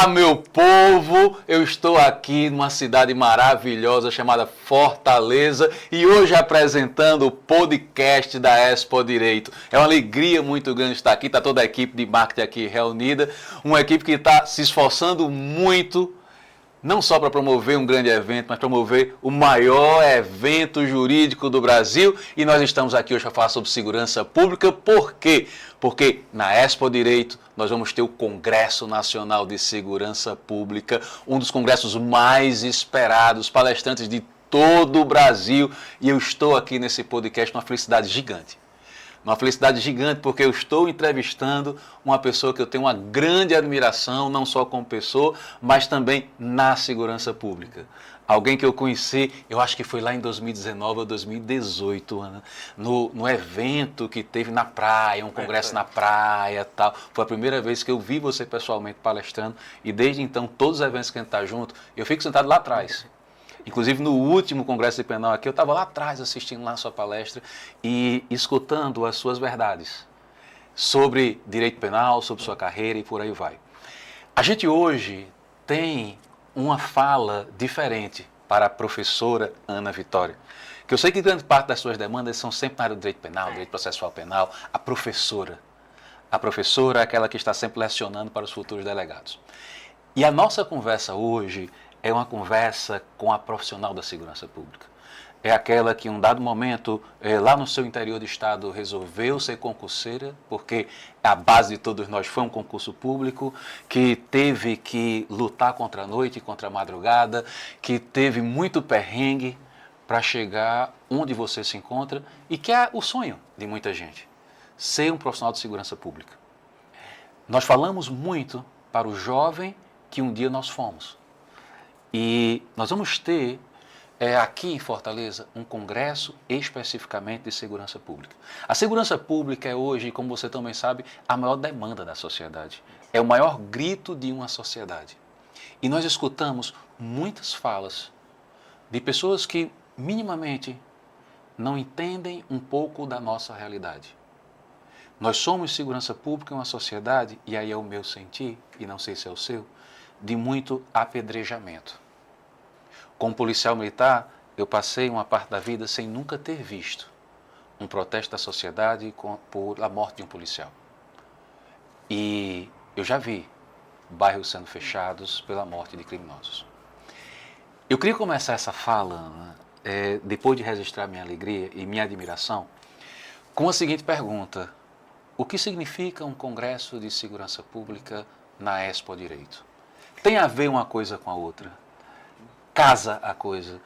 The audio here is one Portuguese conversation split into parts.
Olá, meu povo! Eu estou aqui numa cidade maravilhosa chamada Fortaleza e hoje apresentando o podcast da Expo Direito. É uma alegria muito grande estar aqui, está toda a equipe de marketing aqui reunida, uma equipe que está se esforçando muito, não só para promover um grande evento, mas promover o maior evento jurídico do Brasil. E nós estamos aqui hoje para falar sobre segurança pública. Por quê? Porque na Expo Direito nós vamos ter o Congresso Nacional de Segurança Pública, um dos congressos mais esperados, palestrantes de todo o Brasil. E eu estou aqui nesse podcast numa felicidade gigante. Uma felicidade gigante porque eu estou entrevistando uma pessoa que eu tenho uma grande admiração, não só como pessoa, mas também na segurança pública. Alguém que eu conheci, eu acho que foi lá em 2019 ou 2018, Ana, no evento que teve na praia, um congresso na praia e tal. Foi a primeira vez que eu vi você pessoalmente palestrando e desde então, todos os eventos que a gente está junto, eu fico sentado lá atrás. Inclusive no último congresso de penal aqui, eu estava lá atrás assistindo lá a sua palestra e escutando as suas verdades sobre direito penal, sobre sua carreira e por aí vai. A gente hoje tem uma fala diferente para a professora Ana Vitória, que eu sei que grande parte das suas demandas são sempre na área do direito penal, direito processual penal, a professora. A professora é aquela que está sempre lecionando para os futuros delegados. E a nossa conversa hoje é uma conversa com a profissional da segurança pública. É aquela que em um dado momento, lá no seu interior do estado, resolveu ser concurseira, porque a base de todos nós foi um concurso público, que teve que lutar contra a noite, contra a madrugada, que teve muito perrengue para chegar onde você se encontra e que é o sonho de muita gente, ser um profissional de segurança pública. Nós falamos muito para o jovem que um dia nós fomos. E nós vamos ter aqui em Fortaleza um congresso especificamente de segurança pública. A segurança pública é hoje, como você também sabe, a maior demanda da sociedade. É o maior grito de uma sociedade. E nós escutamos muitas falas de pessoas que minimamente não entendem um pouco da nossa realidade. Nós somos segurança pública em uma sociedade, e aí é o meu sentir, e não sei se é o seu, de muito apedrejamento. Como policial militar, eu passei uma parte da vida sem nunca ter visto um protesto da sociedade por a morte de um policial. E eu já vi bairros sendo fechados pela morte de criminosos. Eu queria começar essa fala, Ana, depois de registrar minha alegria e minha admiração, com a seguinte pergunta: o que significa um congresso de segurança pública na Expo Direito? Tem a ver uma coisa com a outra? Casa a coisa?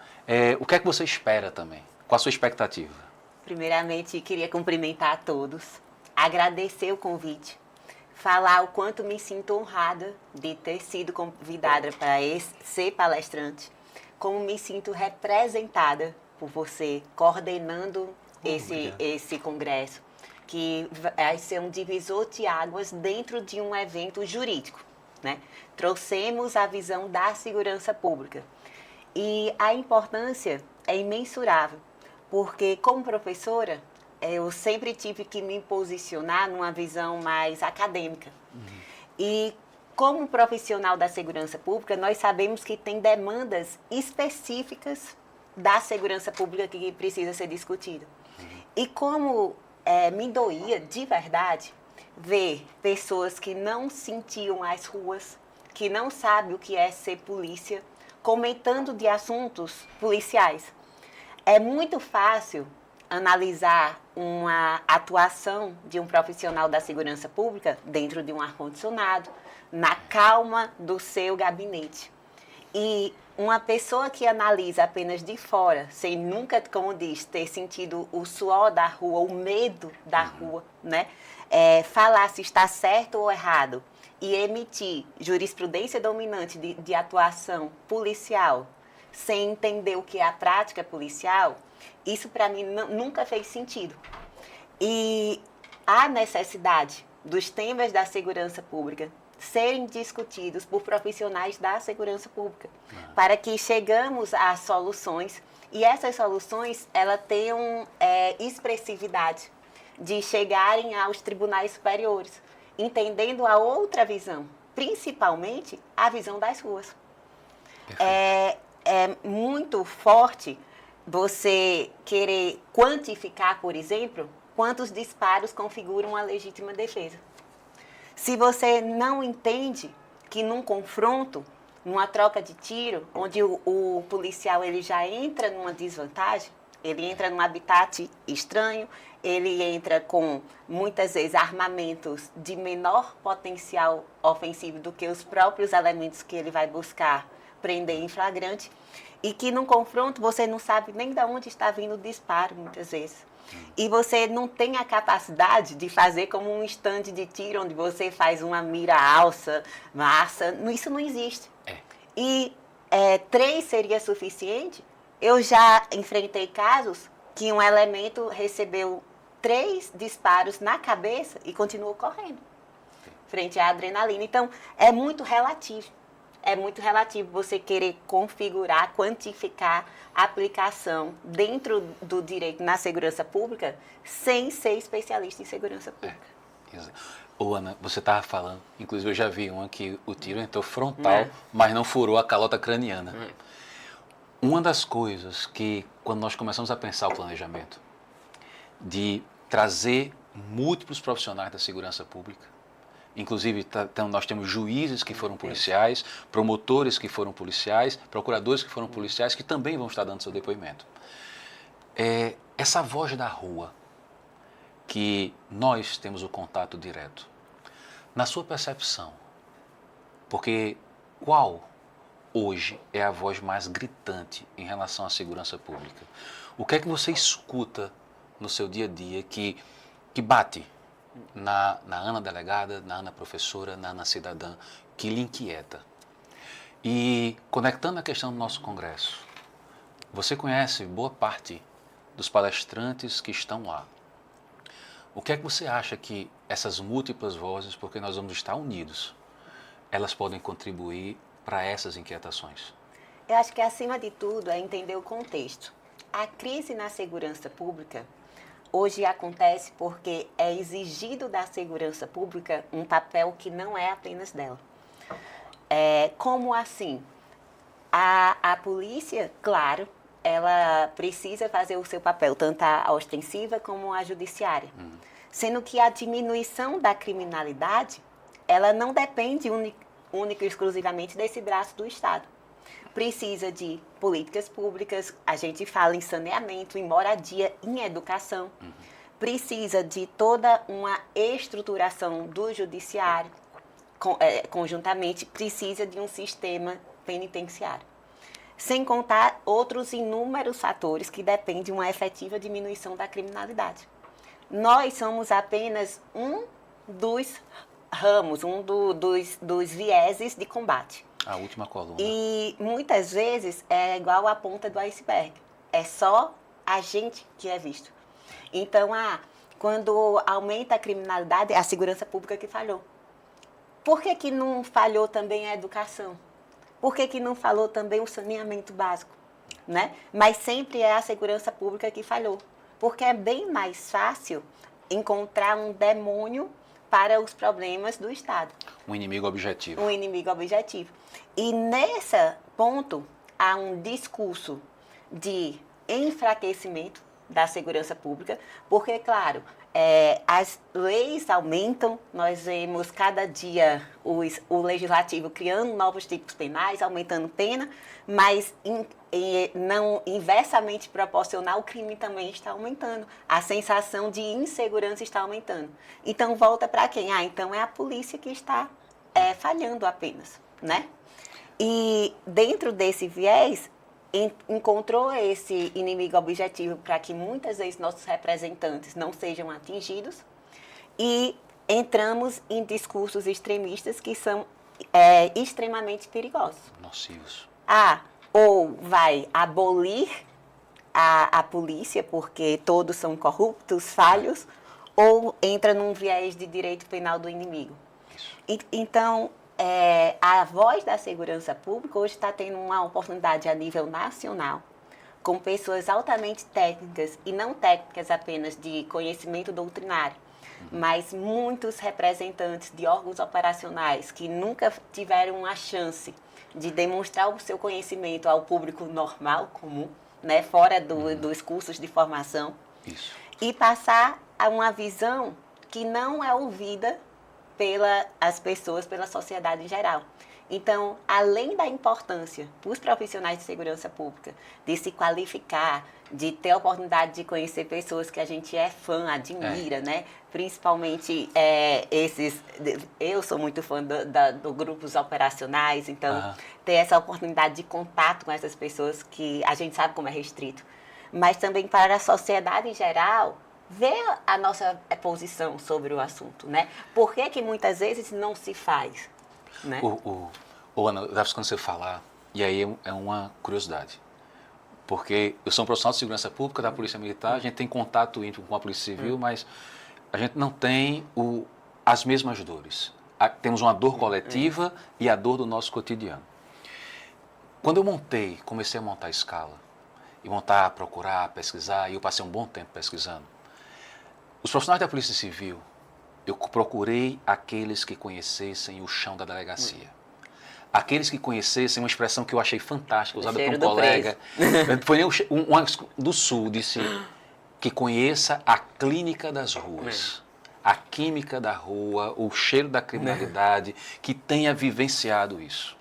O que é que você espera também? Qual a sua expectativa? Primeiramente, queria cumprimentar a todos, agradecer o convite, falar o quanto me sinto honrada de ter sido convidada para ser palestrante, como me sinto representada por você, coordenando esse congresso, que vai ser um divisor de águas dentro de um evento jurídico, né? Trouxemos a visão da segurança pública. E a importância é imensurável, porque como professora, eu sempre tive que me posicionar numa visão mais acadêmica. E como profissional da segurança pública, nós sabemos que tem demandas específicas da segurança pública que precisa ser discutida. E como me doía de verdade ver pessoas que não sentiam as ruas, que não sabem o que é ser polícia, comentando de assuntos policiais. É muito fácil analisar uma atuação de um profissional da segurança pública dentro de um ar-condicionado, na calma do seu gabinete. E uma pessoa que analisa apenas de fora, sem nunca, como diz, ter sentido o suor da rua, o medo da rua, né? Falar se está certo ou errado e emitir jurisprudência dominante de atuação policial sem entender o que é a prática policial, isso para mim nunca fez sentido. E há necessidade dos temas da segurança pública serem discutidos por profissionais da segurança pública, para que chegamos a soluções e essas soluções elas tenham expressividade de chegarem aos tribunais superiores, entendendo a outra visão principalmente a visão das ruas. É muito forte você querer quantificar, por exemplo, quantos disparos configuram uma legítima defesa. Se você não entende que num confronto, numa troca de tiro, onde o policial ele já entra numa desvantagem, ele entra num habitat estranho, ele entra com, muitas vezes, armamentos de menor potencial ofensivo do que os próprios elementos que ele vai buscar prender em flagrante, e que num confronto você não sabe nem de onde está vindo o disparo, muitas vezes. E você não tem a capacidade de fazer como um estande de tiro, onde você faz uma mira alça, massa, isso não existe. E 3 seria suficiente. Eu já enfrentei casos que um elemento recebeu 3 disparos na cabeça e continuou correndo, frente à adrenalina. Então, é muito relativo. É muito relativo você querer configurar, quantificar a aplicação dentro do direito na segurança pública sem ser especialista em segurança pública. Ô, Ana, você estava falando, inclusive eu já vi uma que o tiro entrou frontal, mas não furou a calota craniana. Uma das coisas que, quando nós começamos a pensar o planejamento, de trazer múltiplos profissionais da segurança pública, inclusive nós temos juízes que foram policiais, promotores que foram policiais, procuradores que foram policiais, que também vão estar dando seu depoimento. Essa voz da rua, que nós temos o contato direto, na sua percepção, porque qual hoje é a voz mais gritante em relação à segurança pública? O que é que você escuta no seu dia a dia que bate na Ana delegada, na Ana professora, na Ana cidadã, que lhe inquieta? E conectando a questão do nosso congresso, você conhece boa parte dos palestrantes que estão lá. O que é que você acha que essas múltiplas vozes, porque nós vamos estar unidos, elas podem contribuir para essas inquietações? Eu acho que, acima de tudo, é entender o contexto. A crise na segurança pública hoje acontece porque é exigido da segurança pública um papel que não é apenas dela. Como assim? A polícia, claro, ela precisa fazer o seu papel, tanto a ostensiva como a judiciária. Sendo que a diminuição da criminalidade, ela não depende única e exclusivamente desse braço do Estado. Precisa de políticas públicas, a gente fala em saneamento, em moradia, em educação. Precisa de toda uma estruturação do judiciário, conjuntamente, precisa de um sistema penitenciário. Sem contar outros inúmeros fatores que dependem de uma efetiva diminuição da criminalidade. Nós somos apenas um dos ramos, dos vieses de combate. A última coluna. E muitas vezes é igual a ponta do iceberg. É só a gente que é visto. Então, quando aumenta a criminalidade, é a segurança pública que falhou. Por que não falhou também a educação? Por que não falou também o saneamento básico? Né? Mas sempre é a segurança pública que falhou. Porque é bem mais fácil encontrar um demônio para os problemas do Estado. Um inimigo objetivo. Um inimigo objetivo. E nesse ponto, há um discurso de enfraquecimento da segurança pública, porque, claro, as leis aumentam, nós vemos cada dia o legislativo criando novos tipos penais, aumentando pena, mas não inversamente proporcional, o crime também está aumentando. A sensação de insegurança está aumentando. Então, volta para quem? Então é a polícia que está falhando apenas, né? E dentro desse viés, encontrou esse inimigo objetivo para que muitas vezes nossos representantes não sejam atingidos e entramos em discursos extremistas que são extremamente perigosos. Nocivos. Ou vai abolir a polícia porque todos são corruptos, falhos, ou entra num viés de direito penal do inimigo. Então, a voz da segurança pública hoje está tendo uma oportunidade a nível nacional, com pessoas altamente técnicas, e não técnicas apenas de conhecimento doutrinário, mas muitos representantes de órgãos operacionais que nunca tiveram a chance de demonstrar o seu conhecimento ao público normal, comum, né, fora dos cursos de formação, e passar a uma visão que não é ouvida pelas pessoas, pela sociedade em geral. Então, além da importância para os profissionais de segurança pública de se qualificar, de ter a oportunidade de conhecer pessoas que a gente é fã, admira, né? Principalmente eu sou muito fã do grupos operacionais, então ter essa oportunidade de contato com essas pessoas que a gente sabe como é restrito. Mas também para a sociedade em geral, ver a nossa posição sobre o assunto, né? Por que muitas vezes não se faz? Né? Ana, quando você falar, e aí é uma curiosidade, porque eu sou um profissional de segurança pública da Polícia Militar, a gente tem contato íntimo com a Polícia Civil, mas a gente não tem as mesmas dores. Temos uma dor coletiva e a dor do nosso cotidiano. Quando eu comecei a montar a escala, e procurar, pesquisar, e eu passei um bom tempo pesquisando, os profissionais da Polícia Civil, eu procurei aqueles que conhecessem o chão da delegacia. Aqueles que conhecessem uma expressão que eu achei fantástica, usada por um colega. Foi um do Sul, disse que conheça a clínica das ruas, a química da rua, o cheiro da criminalidade, que tenha vivenciado isso.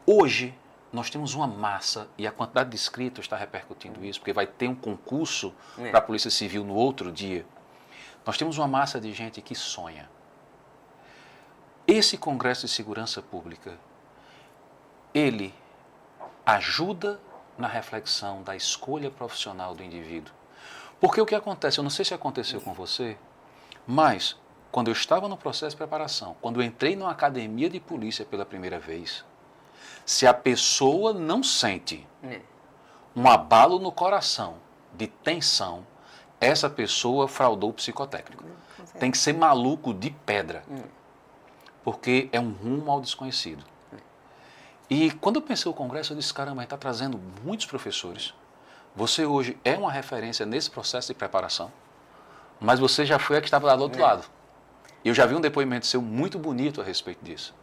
Hoje, nós temos uma massa, e a quantidade de inscritos está repercutindo isso, porque vai ter um concurso para a Polícia Civil no outro dia. Nós temos uma massa de gente que sonha. Esse Congresso de Segurança Pública, ele ajuda na reflexão da escolha profissional do indivíduo. Porque o que acontece, eu não sei se aconteceu com você, mas quando eu estava no processo de preparação, quando eu entrei numa academia de polícia pela primeira vez, se a pessoa não sente um abalo no coração de tensão, essa pessoa fraudou o psicotécnico. Tem que ser maluco de pedra, porque é um rumo ao desconhecido. E quando eu pensei no Congresso, eu disse, caramba, a gente está trazendo muitos professores. Você hoje é uma referência nesse processo de preparação, mas você já foi a que estava lá do outro lado. E eu já vi um depoimento seu muito bonito a respeito disso.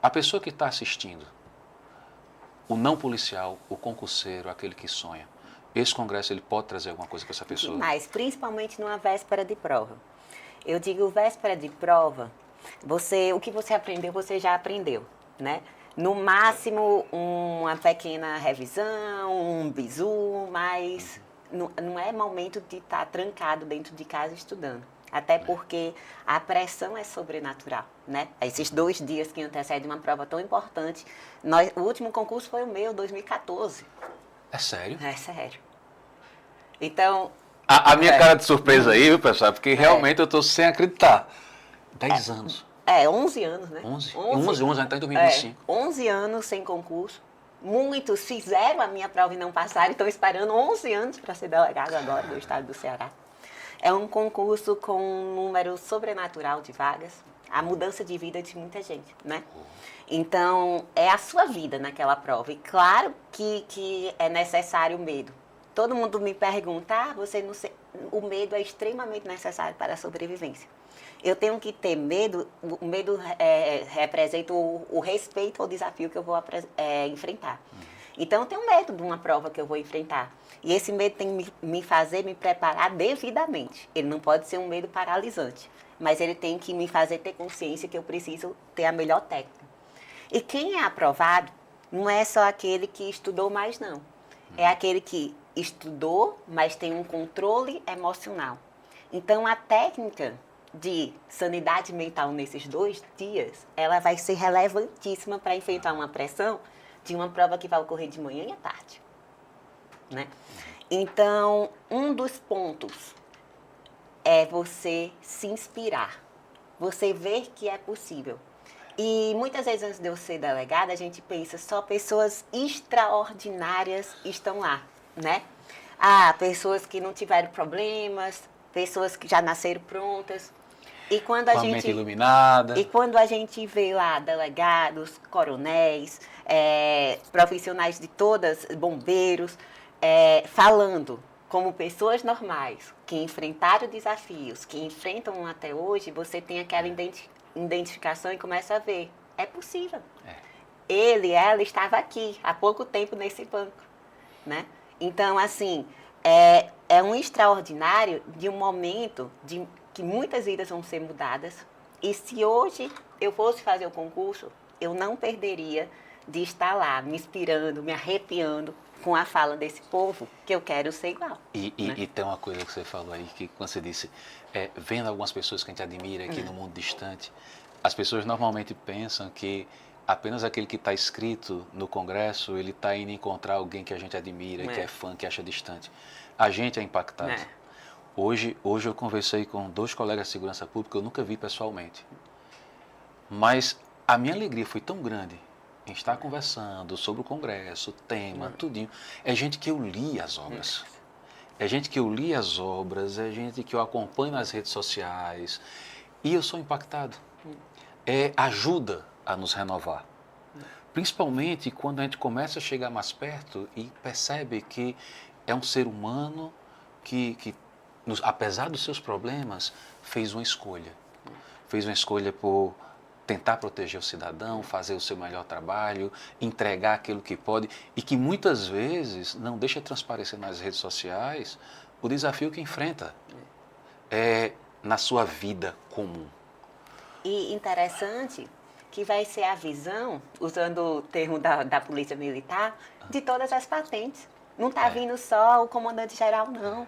A pessoa que está assistindo, o não policial, o concurseiro, aquele que sonha, esse congresso ele pode trazer alguma coisa para essa pessoa? Mas principalmente numa véspera de prova. Eu digo véspera de prova, o que você aprendeu, você já aprendeu, né? No máximo uma pequena revisão, um bizu, mas não é momento de estar trancado dentro de casa estudando. Até porque a pressão é sobrenatural, né? Esses 2 dias que antecedem uma prova tão importante. O último concurso foi o meu, 2014. É sério? É sério. Então... A minha cara de surpresa aí, viu, pessoal? Porque realmente eu estou sem acreditar. 10 anos. 11 anos, né? 11 anos, a gente está em 2025. 11 anos sem concurso. Muitos fizeram a minha prova e não passaram, estão esperando 11 anos para ser delegado agora do estado do Ceará. É um concurso com um número sobrenatural de vagas, a mudança de vida de muita gente, né? Então, é a sua vida naquela prova. E claro que é necessário o medo. Todo mundo me pergunta, o medo é extremamente necessário para a sobrevivência. Eu tenho que ter medo, o medo representa o respeito ao desafio que eu vou enfrentar. Então, eu tenho medo de uma prova que eu vou enfrentar. E esse medo tem que me fazer me preparar devidamente. Ele não pode ser um medo paralisante, mas ele tem que me fazer ter consciência que eu preciso ter a melhor técnica. E quem é aprovado não é só aquele que estudou mais, não. É aquele que estudou, mas tem um controle emocional. Então, a técnica de sanidade mental nesses 2 dias, ela vai ser relevantíssima para enfrentar uma pressão de uma prova que vai ocorrer de manhã e à tarde, né? Então, um dos pontos é você se inspirar, você ver que é possível. E muitas vezes antes de eu ser delegada, a gente pensa, só pessoas extraordinárias estão lá, né? Pessoas que não tiveram problemas, pessoas que já nasceram prontas. E quando Com a mente iluminada. E quando a gente vê lá delegados, coronéis, profissionais de todas, bombeiros, falando como pessoas normais, que enfrentaram desafios, que enfrentam até hoje, você tem aquela identificação e começa a ver. É possível. Ela estava aqui, há pouco tempo nesse banco, né? Então, assim, é um extraordinário de um momento de que muitas vidas vão ser mudadas. E se hoje eu fosse fazer o concurso, eu não perderia de estar lá, me inspirando, me arrepiando com a fala desse povo, que eu quero ser igual. E tem uma coisa que você falou aí, que quando você disse, vendo algumas pessoas que a gente admira aqui no mundo distante, as pessoas normalmente pensam que apenas aquele que está escrito no Congresso, ele está indo encontrar alguém que a gente admira, que é fã, que acha distante. A gente é impactado. Hoje eu conversei com 2 colegas de segurança pública que eu nunca vi pessoalmente. Mas a minha alegria foi tão grande em estar conversando sobre o Congresso, o tema, tudinho. É gente que eu li as obras. É gente que eu li as obras, é gente que eu acompanho nas redes sociais. E eu sou impactado. Ajuda a nos renovar. Principalmente quando a gente começa a chegar mais perto e percebe que é um ser humano que apesar dos seus problemas, fez uma escolha. Fez uma escolha por tentar proteger o cidadão, fazer o seu melhor trabalho, entregar aquilo que pode e que muitas vezes não deixa transparecer nas redes sociais o desafio que enfrenta na sua vida comum. E interessante que vai ser a visão, usando o termo da Polícia Militar, de todas as patentes. Não está vindo só o comandante-geral, não.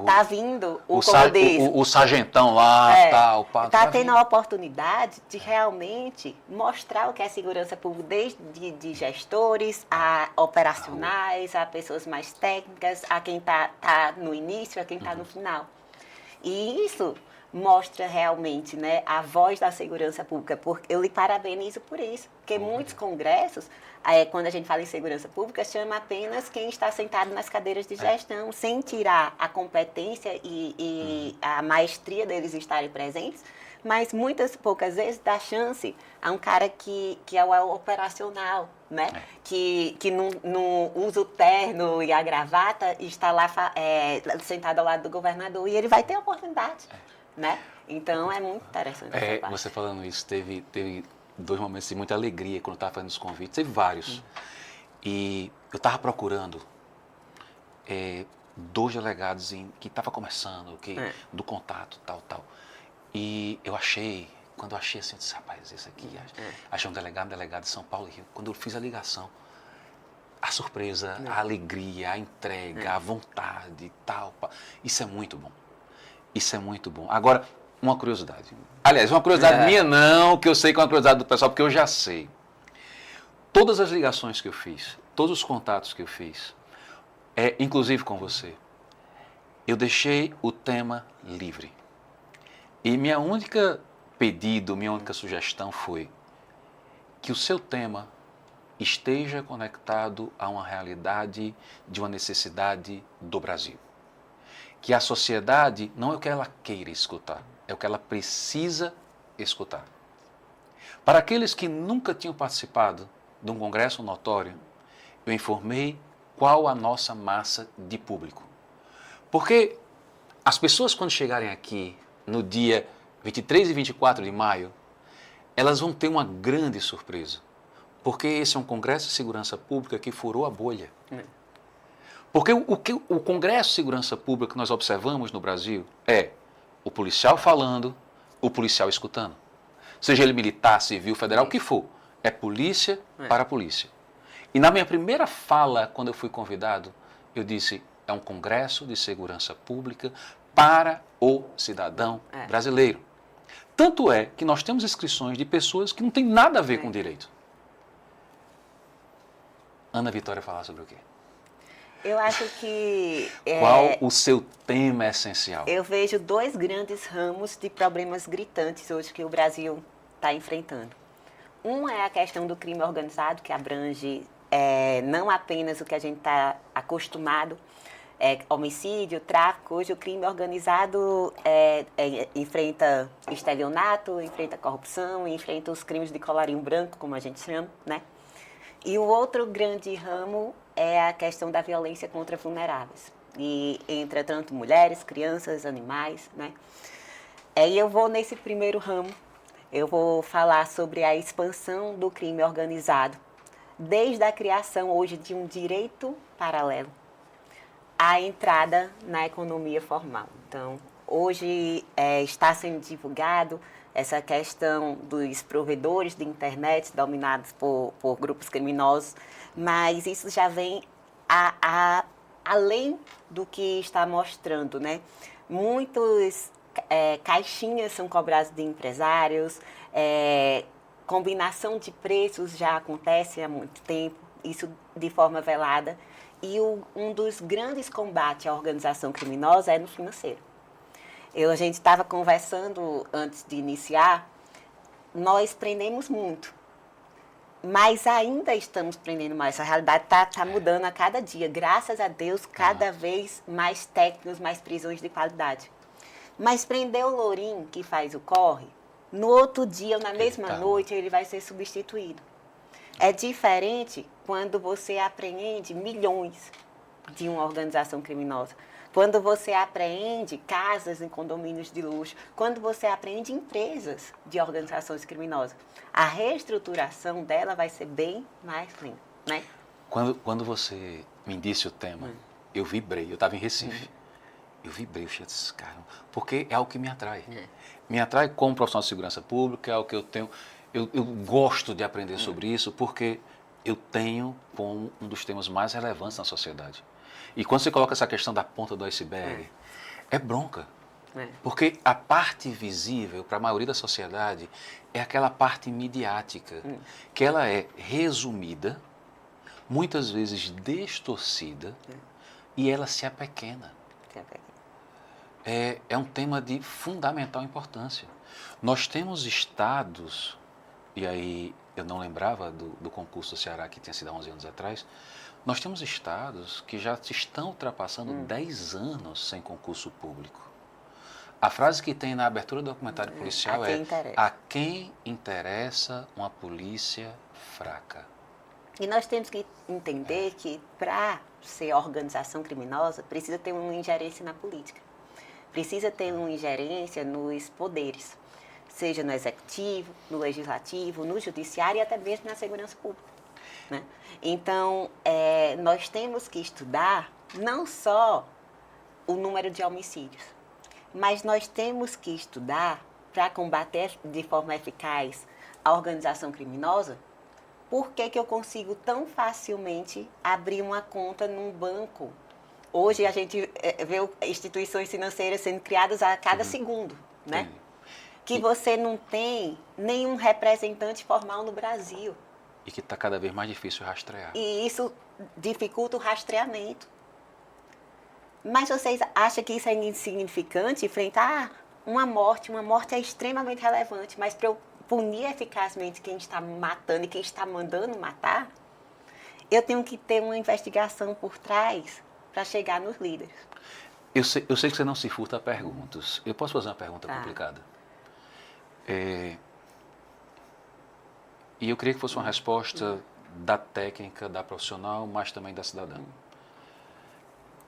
Tá vindo o sargentão lá, tal. Está tendo a oportunidade de realmente mostrar o que é segurança pública, desde de gestores, a operacionais, a pessoas mais técnicas, a quem tá no início, a quem está no final. E isso mostra realmente, né, a voz da segurança pública. Eu lhe parabenizo por isso, porque muitos congressos, quando a gente fala em segurança pública, chama apenas quem está sentado nas cadeiras de gestão, sem tirar a competência e a maestria deles estarem presentes, mas poucas vezes dá chance a um cara que é o operacional, né? Que não usa o terno e a gravata e está lá sentado ao lado do governador e ele vai ter a oportunidade, né? Então é muito interessante essa parte. Você falando isso, teve 2 momentos de muita alegria quando eu estava fazendo os convites, teve vários. E eu estava procurando 2 delegados que estavam começando, do contato, tal. E eu achei, quando eu achei assim, eu disse, rapaz, esse aqui, achei um delegado de São Paulo e Rio. Quando eu fiz a ligação, a surpresa, a alegria, a entrega, a vontade, tal, isso é muito bom. Isso é muito bom. Agora, uma curiosidade. Aliás, uma curiosidade minha não, que eu sei que é uma curiosidade do pessoal, porque eu já sei. Todas as ligações que eu fiz, todos os contatos que eu fiz, inclusive com você, eu deixei o tema livre. E minha única sugestão foi que o seu tema esteja conectado a uma realidade de uma necessidade do Brasil. Que a sociedade não é o que ela queira escutar, é o que ela precisa escutar. Para aqueles que nunca tinham participado de um congresso notório, eu informei qual a nossa massa de público. Porque as pessoas, quando chegarem aqui no dia 23 e 24 de maio, elas vão ter uma grande surpresa. Porque esse é um congresso de segurança pública que furou a bolha. Porque o Congresso de Segurança Pública que nós observamos no Brasil é o policial falando, o policial escutando. Seja ele militar, civil, federal, o que for. É polícia para polícia. E na minha primeira fala, quando eu fui convidado, eu disse, é um Congresso de Segurança Pública para o cidadão brasileiro. Tanto é que nós temos inscrições de pessoas que não têm nada a ver com direito. Ana Vitória falar sobre o quê? Eu acho que... Qual o seu tema essencial? Eu vejo 2 grandes ramos de problemas gritantes hoje que o Brasil está enfrentando. Um é a questão do crime organizado, que abrange não apenas o que a gente está acostumado, homicídio, tráfico. Hoje o crime organizado enfrenta estelionato, enfrenta corrupção, enfrenta os crimes de colarinho branco, como a gente chama, né? E o outro grande ramo é a questão da violência contra vulneráveis. e entra tanto mulheres, crianças, animais, né? E eu vou nesse primeiro ramo, eu vou falar sobre a expansão do crime organizado, desde a criação hoje de um direito paralelo à entrada na economia formal. Então, hoje está sendo divulgado essa questão dos provedores de internet dominados por grupos criminosos, mas isso já vem além do que está mostrando, né? Muitos caixinhas são cobradas de empresários, combinação de preços já acontece há muito tempo, isso de forma velada. E um dos grandes combates à organização criminosa é no financeiro. A gente estava conversando antes de iniciar, nós prendemos muito, mas ainda estamos prendendo mais. A realidade está mudando a cada dia. Graças a Deus, cada vez mais técnicos, mais prisões de qualidade. Mas prender o lourinho que faz o corre, no outro dia ou na mesma noite ele vai ser substituído. É diferente quando você apreende milhões de uma organização criminosa. Quando você apreende casas em condomínios de luxo, quando você apreende empresas de organizações criminosas, a reestruturação dela vai ser bem mais lenta, né? Quando você me disse o tema, eu vibrei, eu estava em Recife. Eu vibrei, eu disse, cara, porque é algo que me atrai. Me atrai como profissional de segurança pública, é algo que eu tenho, eu gosto de aprender sobre isso, porque eu tenho como um dos temas mais relevantes na sociedade. E quando você coloca essa questão da ponta do iceberg, é bronca. Porque a parte visível, para a maioria da sociedade, é aquela parte midiática, que ela é resumida, muitas vezes distorcida, e ela se apequena. É um tema de fundamental importância. Nós temos estados, e aí eu não lembrava do concurso do Ceará que tinha sido há 11 anos atrás, nós temos estados que já estão ultrapassando 10 anos sem concurso público. A frase que tem na abertura do documentário policial a quem interessa uma polícia fraca. E nós temos que entender que para ser organização criminosa precisa ter uma ingerência na política. Precisa ter uma ingerência nos poderes, seja no executivo, no legislativo, no judiciário e até mesmo na segurança pública. Né? Então, nós temos que estudar não só o número de homicídios, mas nós temos que estudar para combater de forma eficaz a organização criminosa. Por que eu consigo tão facilmente abrir uma conta num banco? Hoje a gente vê instituições financeiras sendo criadas a cada segundo, né? Que você não tem nenhum representante formal no Brasil. E que está cada vez mais difícil rastrear. E isso dificulta o rastreamento. Mas vocês acham que isso é insignificante frente a uma morte? Uma morte é extremamente relevante, mas para eu punir eficazmente quem está matando e quem está mandando matar, eu tenho que ter uma investigação por trás para chegar nos líderes. Eu sei que você não se furta a perguntas. Eu posso fazer uma pergunta complicada? E eu queria que fosse uma resposta da técnica, da profissional, mas também da cidadã.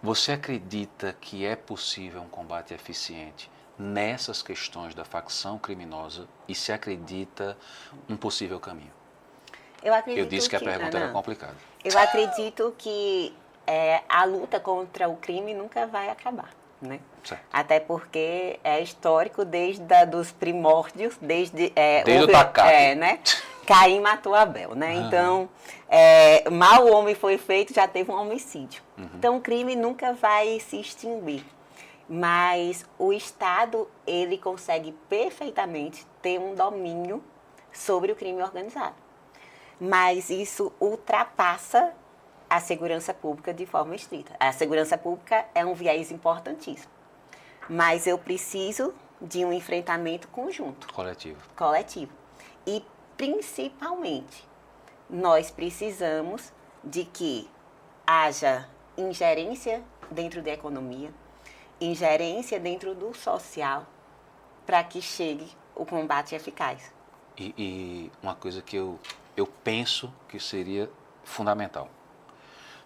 Você acredita que é possível um combate eficiente nessas questões da facção criminosa e se acredita um possível caminho? Eu disse que a pergunta era complicada. Eu acredito que a luta contra o crime nunca vai acabar, né? Certo. Até porque é histórico desde os primórdios, desde o tacape. né? Caim matou Abel, né? Então, mal o homem foi feito, já teve um homicídio. Então, o crime nunca vai se extinguir. Mas o Estado, ele consegue perfeitamente ter um domínio sobre o crime organizado. Mas isso ultrapassa a segurança pública de forma estrita. A segurança pública é um viés importantíssimo. Mas eu preciso de um enfrentamento conjunto. Coletivo. E, principalmente, nós precisamos de que haja ingerência dentro da economia, ingerência dentro do social, para que chegue o combate eficaz. E uma coisa que eu penso que seria fundamental.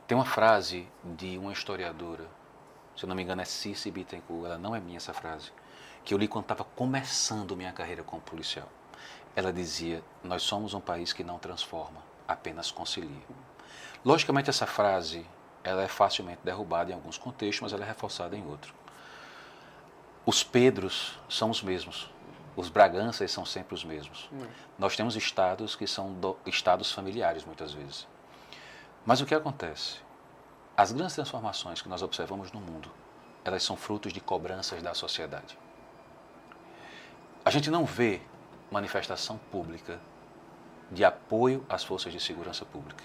Tem uma frase de uma historiadora se eu não me engano é Cici Bittencourt, ela não é minha essa frase, que eu li quando estava começando minha carreira como policial. Ela dizia, nós somos um país que não transforma, apenas concilia. Logicamente essa frase, ela é facilmente derrubada em alguns contextos, mas ela é reforçada em outros. Os Pedros são os mesmos, os Braganças são sempre os mesmos. Nós temos estados que são estados familiares muitas vezes. Mas o que acontece? As grandes transformações que nós observamos no mundo, elas são frutos de cobranças da sociedade. A gente não vê manifestação pública de apoio às forças de segurança pública.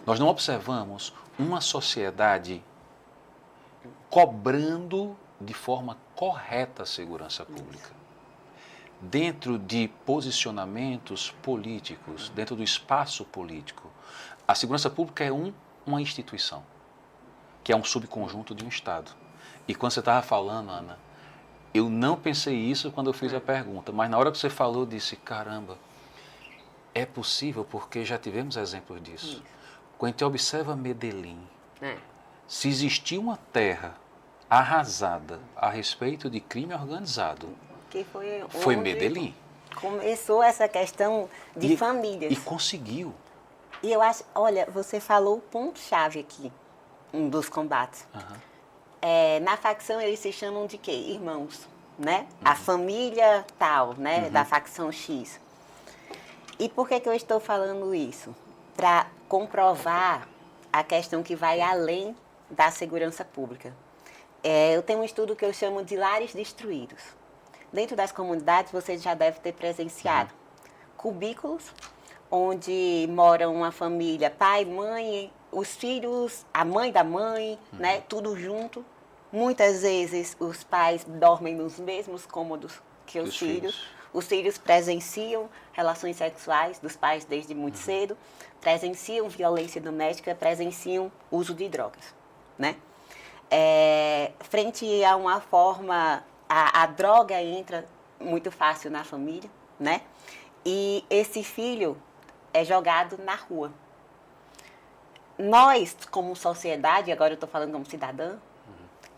Nós não observamos uma sociedade cobrando de forma correta a segurança pública. Dentro de posicionamentos políticos, dentro do espaço político, a segurança pública é uma instituição, que é um subconjunto de um Estado. E quando você estava falando, Ana, eu não pensei isso quando eu fiz a pergunta, mas na hora que você falou, eu disse, caramba, é possível porque já tivemos exemplos disso. Isso. Quando a gente observa Medellín, se existia uma terra arrasada a respeito de crime organizado, que foi Medellín. Começou essa questão de famílias. E conseguiu. E eu acho, olha, você falou o ponto-chave aqui, um dos combates. Na facção eles se chamam de quê? Irmãos, né? A família tal, né? Da facção X. E por que eu estou falando isso? Para comprovar a questão que vai além da segurança pública. Eu tenho um estudo que eu chamo de lares destruídos. Dentro das comunidades, você já deve ter presenciado cubículos, onde moram uma família, pai, mãe, os filhos, a mãe da mãe, né, tudo junto. Muitas vezes os pais dormem nos mesmos cômodos que os filhos. Os filhos presenciam relações sexuais dos pais desde muito cedo, presenciam violência doméstica, presenciam uso de drogas, né? Frente a uma forma, a droga entra muito fácil na família, né? E esse filho é jogado na rua. Nós, como sociedade, agora eu estou falando como cidadã,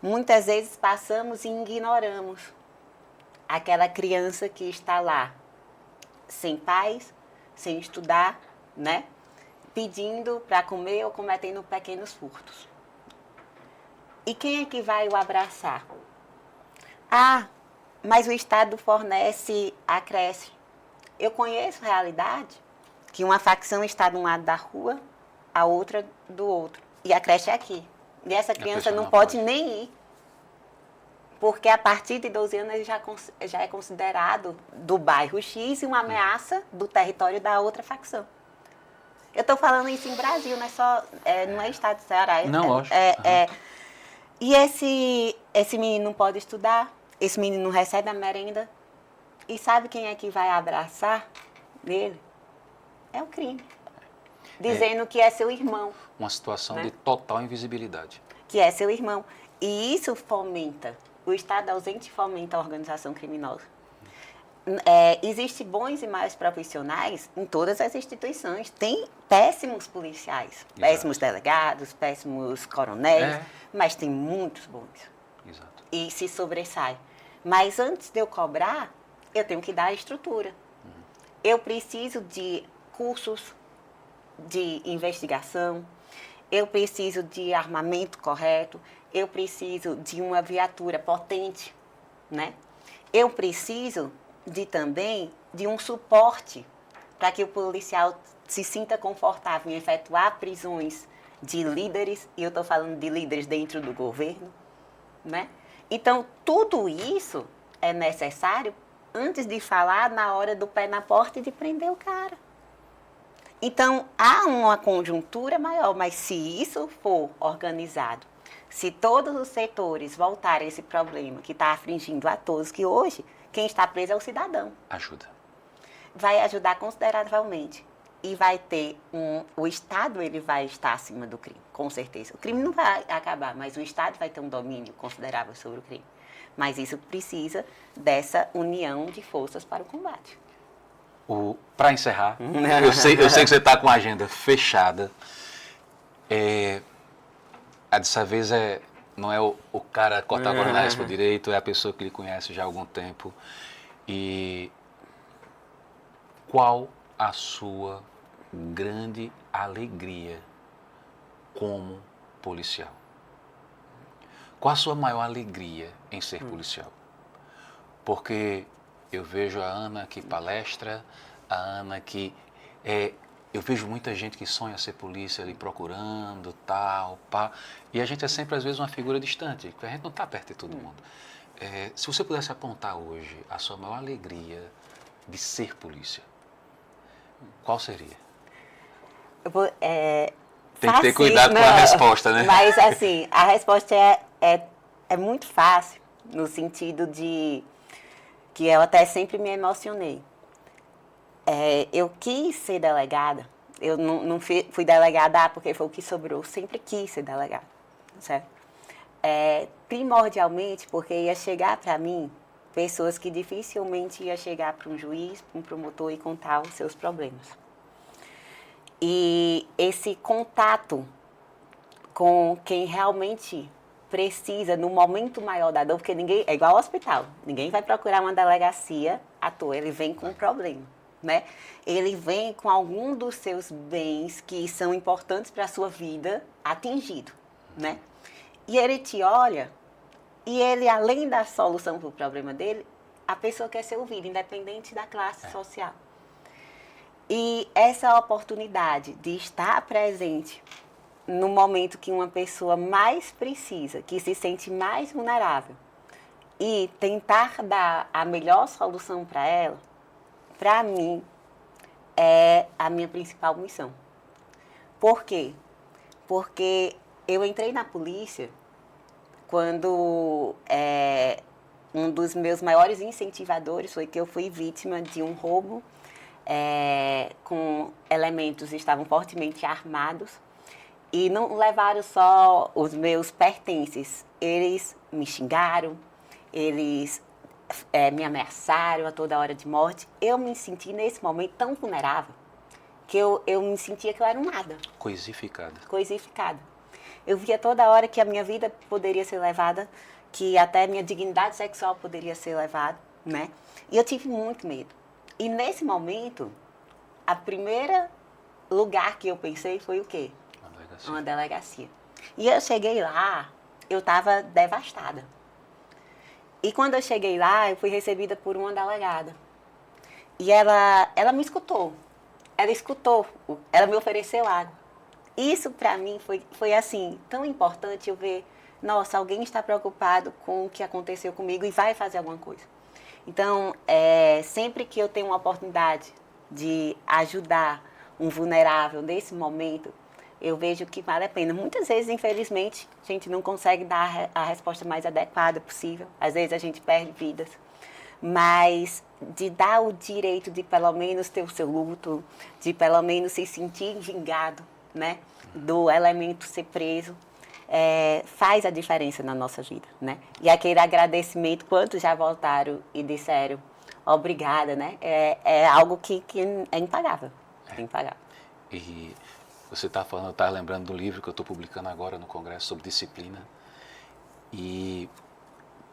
muitas vezes passamos e ignoramos aquela criança que está lá, sem pais, sem estudar, né? Pedindo para comer ou cometendo pequenos furtos. E quem é que vai o abraçar? Mas o Estado fornece a creche. Eu conheço a realidade que uma facção está de um lado da rua, a outra do outro. E a creche é aqui. E essa criança não pode nem ir. Porque a partir de 12 anos ele já é considerado do bairro X e uma ameaça do território da outra facção. Eu estou falando isso em Brasil, não é só, não é estado de Ceará. Não, lógico. E esse menino não pode estudar, esse menino não recebe a merenda. E sabe quem é que vai abraçar nele? É o crime. Dizendo que é seu irmão. Uma situação de total invisibilidade. Que é seu irmão. E isso fomenta. O Estado ausente fomenta a organização criminosa. Existem bons e maus profissionais em todas as instituições. Tem péssimos policiais, péssimos delegados, péssimos coronéis, mas tem muitos bons. Exato. E se sobressai. Mas antes de eu cobrar, eu tenho que dar a estrutura. Eu preciso de cursos de investigação, eu preciso de armamento correto, eu preciso de uma viatura potente, né? Eu preciso também de um suporte para que o policial se sinta confortável em efetuar prisões de líderes, e eu estou falando de líderes dentro do governo, né? Então, tudo isso é necessário antes de falar na hora do pé na porta e de prender o cara. Então, há uma conjuntura maior, mas se isso for organizado, se todos os setores voltarem a esse problema que está afligindo a todos, que hoje quem está preso é o cidadão. Ajuda. Vai ajudar consideravelmente. E vai ter o Estado ele vai estar acima do crime, com certeza. O crime não vai acabar, mas o Estado vai ter um domínio considerável sobre o crime. Mas isso precisa dessa união de forças para o combate. Para encerrar, eu sei que você está com a agenda fechada. Dessa vez não é o cara corta agora na Expo Direito, é a pessoa que lhe conhece já há algum tempo. E qual a sua grande alegria como policial? Qual a sua maior alegria em ser policial? Porque eu vejo a Ana que palestra, a Ana que... eu vejo muita gente que sonha ser polícia ali procurando, tal, pá. E a gente é sempre, às vezes, uma figura distante, porque a gente não está perto de todo mundo. Se você pudesse apontar hoje a sua maior alegria de ser polícia, qual seria? Tem que ter cuidado com a resposta, né? Mas, assim, a resposta é muito fácil, no sentido de que eu até sempre me emocionei. Eu quis ser delegada, eu não fui delegada porque foi o que sobrou, sempre quis ser delegada, certo? Primordialmente porque ia chegar para mim pessoas que dificilmente ia chegar para um juiz, para um promotor e contar os seus problemas. E esse contato com quem realmente precisa, no momento maior da dor, porque ninguém, é igual ao hospital, ninguém vai procurar uma delegacia à toa, ele vem com um problema, né? Ele vem com algum dos seus bens que são importantes para a sua vida atingido, né? E ele te olha e ele, além da solução para o problema dele, a pessoa quer ser ouvida, independente da classe social. E essa oportunidade de estar presente no momento que uma pessoa mais precisa, que se sente mais vulnerável, e tentar dar a melhor solução para ela, para mim, é a minha principal missão. Por quê? Porque eu entrei na polícia quando um dos meus maiores incentivadores foi que eu fui vítima de um roubo com elementos que estavam fortemente armados e não levaram só os meus pertences, eles me xingaram, eles me ameaçaram a toda hora de morte. Eu me senti nesse momento tão vulnerável que eu me sentia que eu era um nada. Coisificada. Coisificada. Eu via toda hora que a minha vida poderia ser levada, que até minha dignidade sexual poderia ser levada, né? E eu tive muito medo. E nesse momento, a primeira lugar que eu pensei foi o quê? Uma delegacia. E eu cheguei lá, eu estava devastada. E quando eu cheguei lá, eu fui recebida por uma delegada. E ela me escutou. Ela escutou, ela me ofereceu água. Isso, para mim, foi assim, tão importante eu ver, nossa, alguém está preocupado com o que aconteceu comigo e vai fazer alguma coisa. Então, sempre que eu tenho uma oportunidade de ajudar um vulnerável nesse momento, eu vejo que vale a pena. Muitas vezes, infelizmente, a gente não consegue dar a resposta mais adequada possível. Às vezes a gente perde vidas. Mas de dar o direito de pelo menos ter o seu luto, de pelo menos se sentir vingado, né, do elemento ser preso, faz a diferença na nossa vida, né? E aquele agradecimento, quantos já voltaram e disseram obrigada, né? É algo que é impagável. É impagável. E você está falando, eu estava lembrando do livro que eu estou publicando agora no Congresso sobre disciplina. E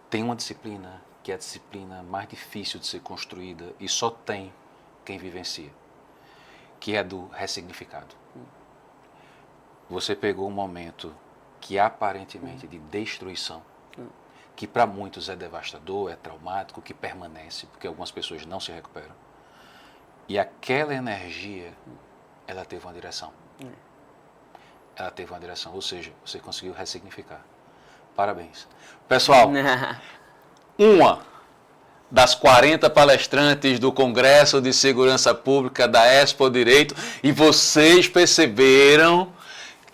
tem uma disciplina que é a disciplina mais difícil de ser construída e só tem quem vivencia, que é do ressignificado. Você pegou um momento que aparentemente de destruição, que para muitos é devastador, é traumático, que permanece, porque algumas pessoas não se recuperam. E aquela energia, ela teve uma direção. Ela teve uma direção, ou seja, você conseguiu ressignificar. Parabéns. Pessoal, uma das 40 palestrantes do Congresso de Segurança Pública da Expo Direito, e vocês perceberam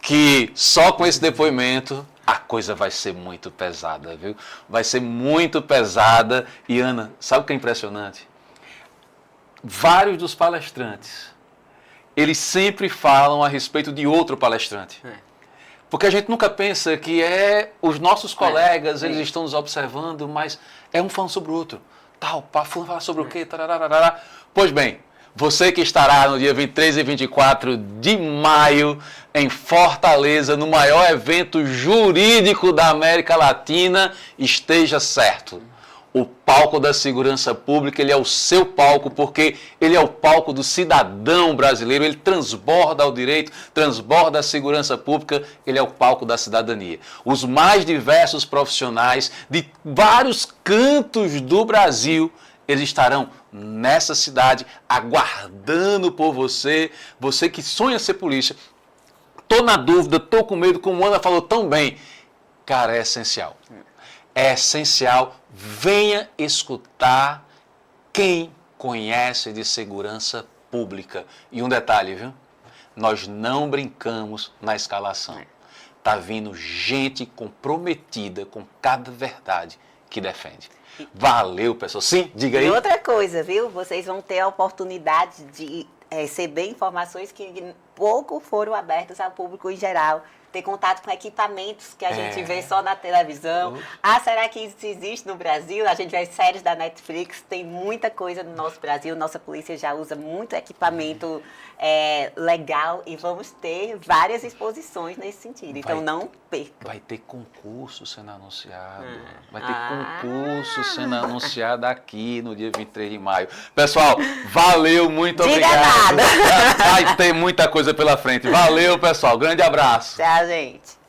que só com esse depoimento a coisa vai ser muito pesada, viu? Vai ser muito pesada. E Ana, sabe o que é impressionante? Vários dos palestrantes, eles sempre falam a respeito de outro palestrante. Porque a gente nunca pensa que os nossos colegas, eles estão nos observando, mas é um falando sobre o outro. Tal, fulano fala sobre o quê? Tarararara. Pois bem, Você que estará no dia 23 e 24 de maio em Fortaleza, no maior evento jurídico da América Latina, esteja certo. O palco da segurança pública, ele é o seu palco, porque ele é o palco do cidadão brasileiro, ele transborda o direito, transborda a segurança pública, ele é o palco da cidadania. Os mais diversos profissionais de vários cantos do Brasil, eles estarão nessa cidade aguardando por você, você que sonha ser polícia. Tô na dúvida, tô com medo, como a Ana falou tão bem. Cara, é essencial. É essencial, venha escutar quem conhece de segurança pública. E um detalhe, viu? Nós não brincamos na escalação. Tá vindo gente comprometida com cada verdade que defende. Valeu, pessoal. Sim, diga aí. E outra coisa, viu? Vocês vão ter a oportunidade de receber informações que pouco foram abertas ao público em geral. Ter contato com equipamentos que a gente vê só na televisão. Ah, será que isso existe no Brasil? A gente vê séries da Netflix, tem muita coisa no nosso Brasil. Nossa polícia já usa muito equipamento legal e vamos ter várias exposições nesse sentido. Então não perca. Vai ter concurso sendo anunciado. Vai ter concurso sendo anunciado aqui no dia 23 de maio. Pessoal, valeu, muito obrigado. Nada. Vai ter muita coisa pela frente. Valeu, pessoal. Grande abraço. Tchau, gente.